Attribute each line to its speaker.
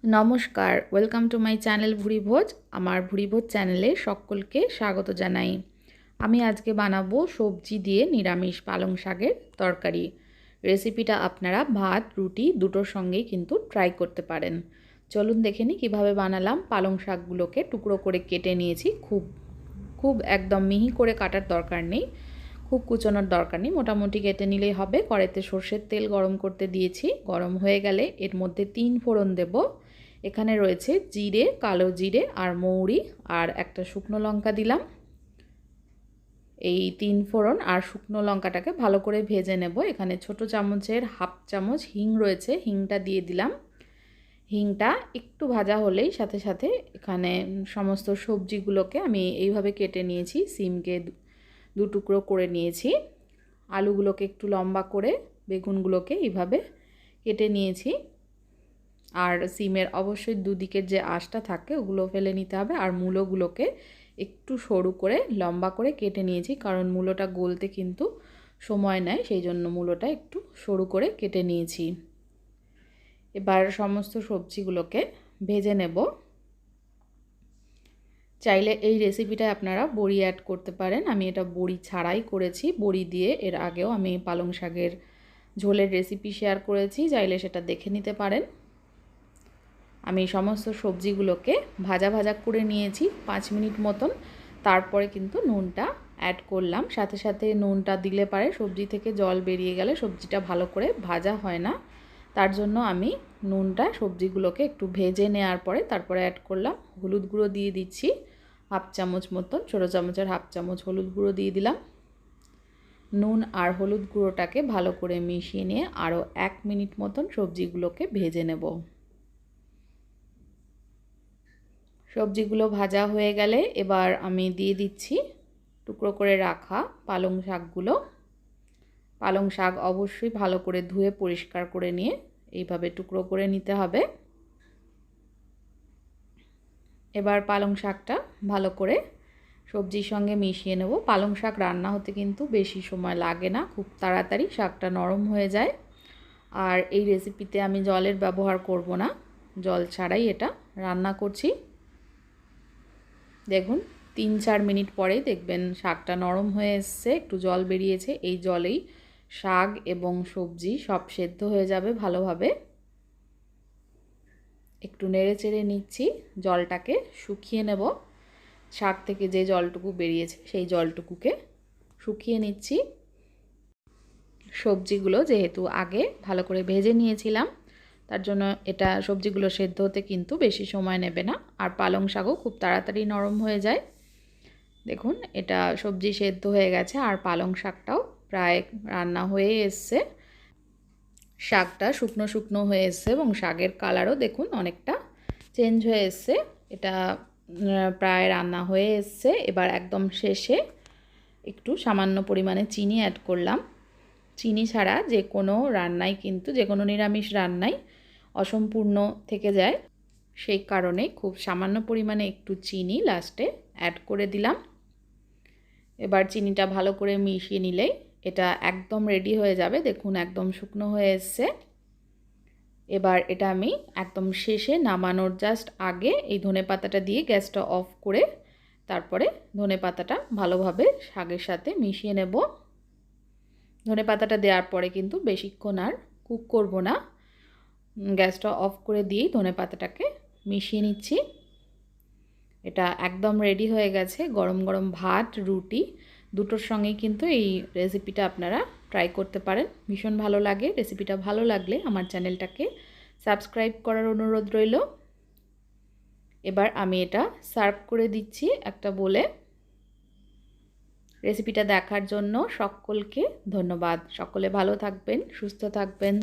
Speaker 1: নমস্কার, welcome to my channel ভুরিভোজ। আমার ভুরিভোজ চ্যানেলে সকলকে স্বাগত জানাই। আমি আজকে বানাবো সবজি দিয়ে নিরামিষ পালং শাকের তরকারি। রেসিপিটা আপনারা ভাত রুটি দুটোর সঙ্গেই কিন্তু ট্রাই করতে পারেন। চলুন দেখে নিই কীভাবে বানালাম। পালং শাকগুলোকে টুকরো করে কেটে নিয়েছি। খুব একদম মিহি করে কাটার দরকার নেই, খুব কুচোনোর দরকার নেই, মোটামুটি কেটে নিলেই হবে। কড়াইতে সর্ষের তেল গরম করতে দিয়েছি। গরম হয়ে গেলে এর মধ্যে 3 ফোড়ন দেব। এখানে রয়েছে জিরে, কালো জিরে আর মৌরি, আর একটা শুকনো লঙ্কা দিলাম। এই 3 ফোড়ন আর শুকনো লঙ্কাটাকে ভালো করে ভেজে নেব। এখানে ছোট চামচের হাফ চামচ হিং রয়েছে, হিংটা দিয়ে দিলাম। হিংটা একটু ভাজা হলেই সাথে সাথে এখানে সমস্ত সবজিগুলোকে আমি এইভাবে কেটে নিয়েছি। সিমকে দু টুকরো করে নিয়েছি, আলুগুলোকে একটু লম্বা করে, বেগুনগুলোকে এইভাবে কেটে নিয়েছি। আর সিমের অবশ্যই দুদিকের যে আঁশটা থাকে ওগুলো ফেলে নিতে হবে। আর মূলোগুলোকে একটু সরু করে লম্বা করে কেটে নিয়েছি, কারণ মূলোটা গলতে কিন্তু সময় নেয়, সেই জন্য মূলোটা একটু সরু করে কেটে নিয়েছি। এবার সমস্ত সবজিগুলোকে ভেজে নেব। চাইলে এই রেসিপিটায় আপনারা বড়ি অ্যাড করতে পারেন। আমি এটা বড়ি ছাড়াই করেছি। বড়ি দিয়ে এর আগেও আমি পালং শাকের ঝোলের রেসিপি শেয়ার করেছি, চাইলে সেটা দেখে নিতে পারেন। আমি সমস্ত সবজিগুলোকে ভাজা ভাজা করে নিয়েছি 5 মিনিট মতন। তারপরে কিন্তু নুনটা অ্যাড করলাম। সাথে সাথে নুনটা দিলে পারে সবজি থেকে জল বেরিয়ে গেলে সবজিটা ভালো করে ভাজা হয় না। তার জন্য আমি নুনটা সবজিগুলোকে একটু ভেজে নেওয়ার পরে তারপরে অ্যাড করলাম। হলুদ গুঁড়ো দিয়ে দিচ্ছি হাফ চামচ মতন, ছোটো চামচের হাফ চামচ হলুদ গুঁড়ো দিয়ে দিলাম। নুন আর হলুদ গুঁড়োটাকে ভালো করে মিশিয়ে নিয়ে আরও 1 মিনিট মতন সবজিগুলোকে ভেজে নেব। সবজিগুলো ভাজা হয়ে গেলে এবার আমি দিয়ে দিচ্ছি টুকরো করে রাখা পালং শাকগুলো। পালং শাক অবশ্যই ভালো করে ধুয়ে পরিষ্কার করে নিয়ে এইভাবে টুকরো করে নিতে হবে। এবার পালং শাকটা ভালো করে সবজির সঙ্গে মিশিয়ে নেব। পালং শাক রান্না হতে কিন্তু বেশি সময় লাগে না, খুব তাড়াতাড়ি শাকটা নরম হয়ে যায়। আর এই রেসিপিতে আমি জলের ব্যবহার করব না, জল ছাড়াই এটা রান্না করছি। দেখুন 3-4 মিনিট পরেই দেখবেন শাকটা নরম হয়ে এসছে, একটু জল বেরিয়েছে। এই জলেই শাক এবং সবজি সব সেদ্ধ হয়ে যাবে ভালোভাবে। একটু নেড়ে চেড়ে নিচ্ছি, জলটাকে শুকিয়ে নেব। শাক থেকে যে জলটুকু বেরিয়েছে সেই জলটুকুকে শুকিয়ে নিচ্ছি। সবজিগুলো যেহেতু আগে ভালো করে ভেজে নিয়েছিলাম, তার জন্য এটা সবজিগুলো সেদ্ধ হতে কিন্তু বেশি সময় নেবে না। আর পালং শাকও খুব তাড়াতাড়ি নরম হয়ে যায়। দেখুন এটা সবজি সেদ্ধ হয়ে গেছে আর পালং শাকটাও প্রায় রান্না হয়ে এসছে। শাকটা শুকনো শুকনো হয়ে এসছে এবং শাকের কালারও দেখুন অনেকটা চেঞ্জ হয়ে এসছে। এটা প্রায় রান্না হয়ে এসছে। এবার একদম শেষে একটু সামান্য পরিমাণে চিনি অ্যাড করলাম। চিনি ছাড়া যে কোনো রান্নাই কিন্তু, যে কোনো নিরামিষ রান্নাই অসম্পূর্ণ থেকে যায়, সেই কারণে খুব সামান্য পরিমাণে একটু চিনি লাস্টে অ্যাড করে দিলাম। এবার চিনিটা ভালো করে মিশিয়ে নিলেই এটা একদম রেডি হয়ে যাবে। দেখুন একদম শুকনো হয়ে এসছে। এবার এটা আমি একদম শেষে নামানোর জাস্ট আগে এই ধনেপাতাটা দিয়ে গ্যাসটা অফ করে তারপরে ধনেপাতাটা ভালোভাবে শাকের সাথে মিশিয়ে নেব। ধনেপাতাটা দেওয়ার পরে কিন্তু বেশিক্ষণ আর কুক করব না, গ্যাসটা অফ করে দিয়েই ধনেপাতাটাকে মিশিয়ে নিচ্ছি। এটা একদম রেডি হয়ে গেছে। গরম গরম ভাত রুটি দুটোর সঙ্গেই কিন্তু এই রেসিপিটা আপনারা ট্রাই করতে পারেন। ভীষণ ভালো লাগে। রেসিপিটা ভালো লাগলে আমার চ্যানেলটাকে সাবস্ক্রাইব করার অনুরোধ রইল। এবার আমি এটা সার্ভ করে দিচ্ছি একটা বলে। রেসিপিটা দেখার জন্য সকলকে ধন্যবাদ। সকলে ভালো থাকবেন, সুস্থ থাকবেন।